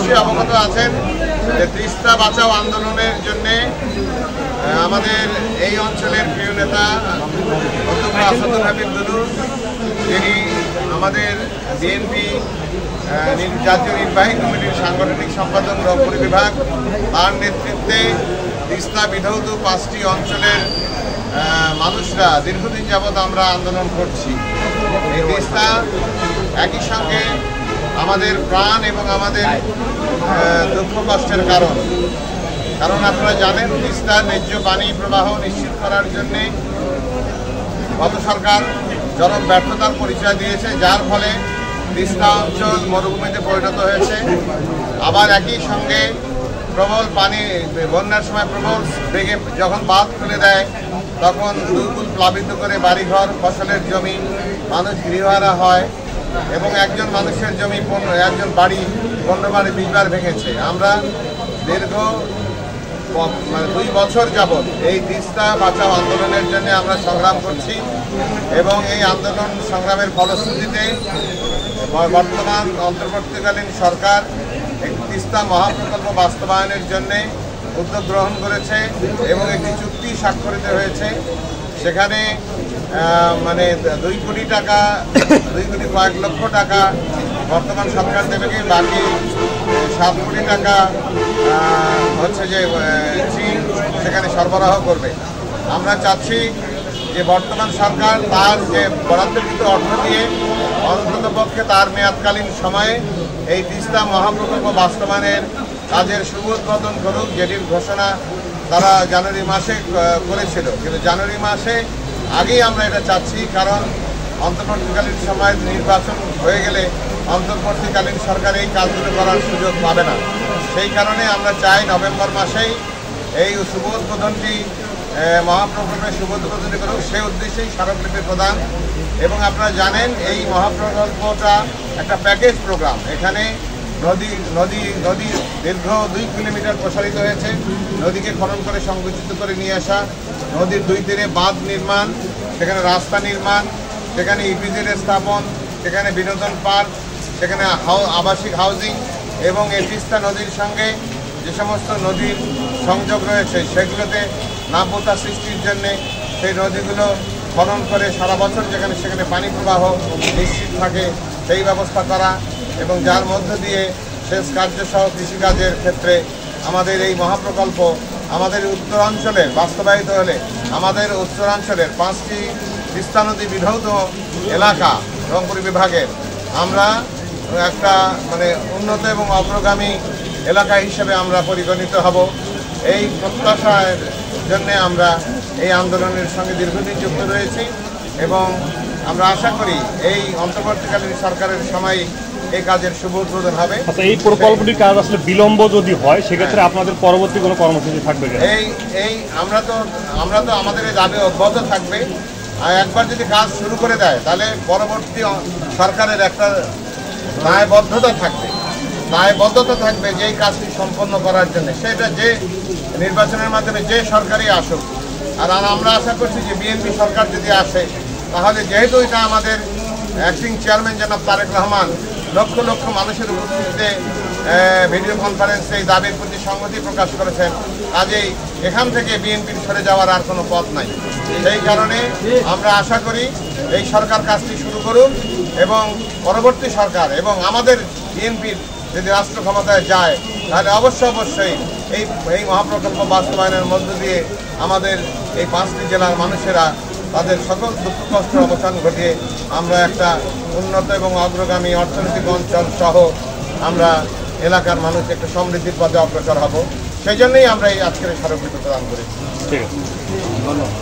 অবশ্যই অবগত আছেন যে তিস্তা বাঁচাও আন্দোলনের জন্য আমাদের এই অঞ্চলের প্রিয় নেতা অধ্যক্ষ আসাদুল হাবিব দুলু, যিনি আমাদের বিএনপি জাতীয় নির্বাহী কমিটির সাংগঠনিক সম্পাদক রংপুর বিভাগ, তার নেতৃত্বে তিস্তা বিধৌত 5টি অঞ্চলের মানুষরা দীর্ঘদিন যাবৎ আমরা আন্দোলন করছি। এই তিস্তা একই সঙ্গে আমাদের প্রাণ এবং আমাদের দুঃখ কষ্টের কারণ আপনারা জানেন, তিস্তার ন্যায্য পানি প্রবাহ নিশ্চিত করার জন্যে গত সরকার চরম ব্যর্থতার পরিচয় দিয়েছে, যার ফলে তিস্তা অঞ্চল মরুভূমিতে পরিণত হয়েছে। আবার একই সঙ্গে প্রবল পানি, বন্যার সময় প্রবল বেগে যখন বাঁধ খুলে দেয় তখন দুর্গুল প্লাবিত করে বাড়িঘর, ফসলের জমি, মানুষ গৃহহারা হয় এবং একজন মানুষের জমি একজন বাড়ি 15 বার 20 বার ভেঙেছে। আমরা দীর্ঘ 2 বছর যাবৎ এই তিস্তা বাঁচাও আন্দোলনের জন্য আমরা সংগ্রাম করছি এবং এই আন্দোলন সংগ্রামের ফলশ্রুতিতে বর্তমান অন্তর্বর্তীকালীন সরকার তিস্তা মহাপ্রকল্প বাস্তবায়নের জন্য উদ্যোগ গ্রহণ করেছে এবং একটি চুক্তি স্বাক্ষরিত হয়েছে। সেখানে 2 কোটি টাকা, 2 কোটি কয়েক লক্ষ টাকা বর্তমান সরকার দেবে, বাকি 7 কোটি টাকা হচ্ছে যে চীন সেখানে সরবরাহ করবে। আমরা চাচ্ছি যে বর্তমান সরকার তার যে বরাদ্দকৃত অর্থ দিয়ে অন্ততপক্ষে তার মেয়াদকালীন সময়ে এই তিস্তা মহাপ্রকল্প বাস্তবায়নের কাজের শুভ উদ্বোধন করুক, যেটির ঘোষণা তারা জানুয়ারি মাসে করেছিল, কিন্তু জানুয়ারি মাসে আগেই আমরা এটা চাচ্ছি, কারণ অন্তর্বর্তীকালীন সময় নির্বাচন হয়ে গেলে অন্তর্বর্তীকালীন সরকার এই কাজগুলো করার সুযোগ পাবে না। সেই কারণে আমরা চাই নভেম্বর মাসেই এই শুভ উদ্বোধনটি মহাপ্রকল্পের শুভ উদ্বোধনী করুক, সেই উদ্দেশ্যেই স্মারকলিপি প্রদান। এবং আপনারা জানেন এই মহাপ্রকল্পটা একটা প্যাকেজ প্রোগ্রাম। এখানে নদী দীর্ঘ 2 কিলোমিটার প্রসারিত হয়েছে, নদীকে খনন করে সংকুচিত করে নিয়ে আসা, নদীর 2 তীরে বাঁধ নির্মাণ, সেখানে রাস্তা নির্মাণ, সেখানে ইপিজেড স্থাপন, সেখানে বিনোদন পার্ক, সেখানে আবাসিক হাউজিং এবং এই তিস্তা নদীর সঙ্গে যে সমস্ত নদীর সংযোগ রয়েছে সেগুলোতে নাব্যতা সৃষ্টির জন্যে সেই নদীগুলো খনন করে সারা বছর সেখানে পানি প্রবাহ নিশ্চিত থাকে সেই ব্যবস্থা করা এবং যার মধ্য দিয়ে সেচ কার্যসহ কৃষিকাজের ক্ষেত্রে আমাদের এই মহাপ্রকল্প আমাদের উত্তরাঞ্চলের বাস্তবায়িত হলে আমাদের উত্তরাঞ্চলের 5টি তিস্তা নদী বিধৌত এলাকা রংপুর বিভাগের আমরা একটা উন্নত এবং অগ্রগামী এলাকা হিসেবে আমরা পরিগণিত হব। এই প্রত্যাশার জন্য আমরা এই আন্দোলনের সঙ্গে দীর্ঘদিন যুক্ত রয়েছি এবং আমরা আশা করি এই অন্তর্বর্তীকালীন সরকারের সময় এই কাজের শুভ উদ্বোধন হবে। আচ্ছা, এই প্রকল্পটির কাজ আসলে বিলম্ব যদি হয় সেক্ষেত্রে আপনাদের পরবর্তী কোনো কর্মসূচি থাকবে? আমরা তো আমাদের এই দাবি অব্যাহত থাকবে। আর একবার যদি কাজ শুরু করে দেয় তাহলে পরবর্তী সরকারের একটা দায়বদ্ধতা থাকবে যে কাজটি সম্পন্ন করার জন্য, সেটা যে নির্বাচনের মাধ্যমে যে সরকারই আসুক। আর আমরা আশা করছি যে বিএনপি সরকার যদি আসে তাহলে যেহেতু এটা আমাদের অ্যাক্টিং চেয়ারম্যান জনাব তারেক রহমান লক্ষ লক্ষ মানুষের উপস্থিতিতে ভিডিও কনফারেন্সে এই দাবির প্রতি সংহতি প্রকাশ করেছেন, কাজেই এখান থেকে বিএনপির সরে যাওয়ার আর কোনো পথ নাই। সেই কারণে আমরা আশা করি এই সরকার কাজটি শুরু করুন এবং পরবর্তী সরকার এবং আমাদের বিএনপির যদি রাষ্ট্র ক্ষমতায় যায় তাহলে অবশ্যই এই মহাপ্রকল্প বাস্তবায়নের মধ্য দিয়ে আমাদের এই 5টি জেলার মানুষেরা তাদের সকল দুঃখ কষ্টের অবসান ঘটিয়ে আমরা একটা উন্নত এবং অগ্রগামী অর্থনৈতিক অঞ্চল সহ আমরা এলাকার মানুষ একটা সমৃদ্ধির পথে অগ্রসর হব। সেই জন্যই আমরা এই আজকের স্মারকলিপি প্রদান করেছি। ঠিক আছে, ধন্যবাদ।